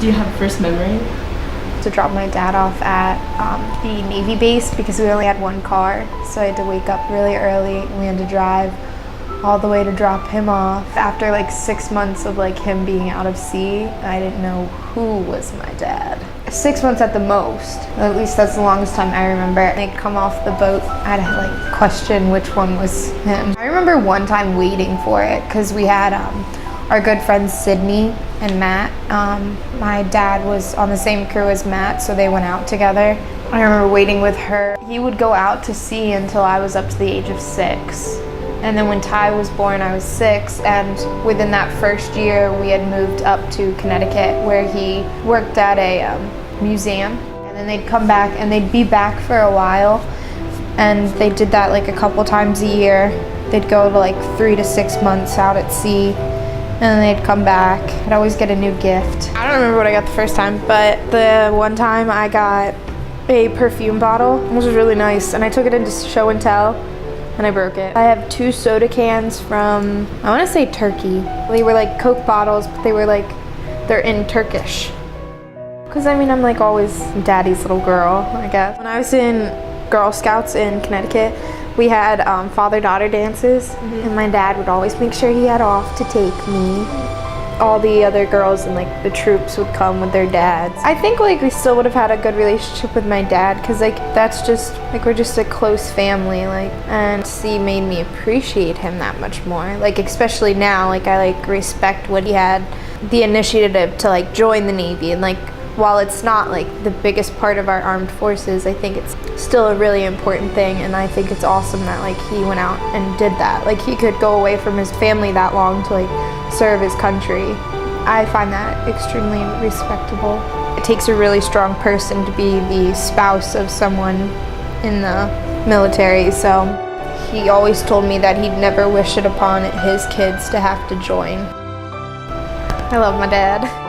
Do you have a first memory? To drop my dad off at the Navy base because we only had one car. So I had to wake up really early and we had to drive all the way to drop him off. After like 6 months of like him being out of sea, I didn't know who was my dad. 6 months at the most. At least that's the longest time I remember. They'd come off the boat, I'd like question which one was him. I remember one time waiting for it because we had our good friends Sydney and Matt. My dad was on the same crew as Matt, so they went out together. I remember waiting with her. He would go out to sea until I was up to the age of 6. And then when Ty was born, I was 6, and within that first year, we had moved up to Connecticut where he worked at a museum. And then they'd come back and they'd be back for a while, and they did that like a couple times a year. They'd go to like 3 to 6 months out at sea, and then they'd come back. I'd always get a new gift. I don't remember what I got the first time, but the one time I got a perfume bottle, which was really nice, and I took it into show and tell, and I broke it. I have 2 soda cans from, I want to say Turkey. They were like Coke bottles, but they're in Turkish. Because I mean, I'm like always daddy's little girl, I guess. When I was in Girl Scouts in Connecticut, we had father-daughter dances, and my dad would always make sure he had off to take me. All the other girls and like the troops would come with their dads. I think like we still would have had a good relationship with my dad because like that's just like we're just a close family, like, and he made me appreciate him that much more, like especially now, like I like respect what he had the initiative to like join the Navy, and like while it's not like the biggest part of our armed forces, I think it's still a really important thing, and I think it's awesome that like he went out and did that. Like he could go away from his family that long to like serve his country. I find that extremely respectable. It takes a really strong person to be the spouse of someone in the military, so he always told me that he'd never wish it upon his kids to have to join. I love my dad.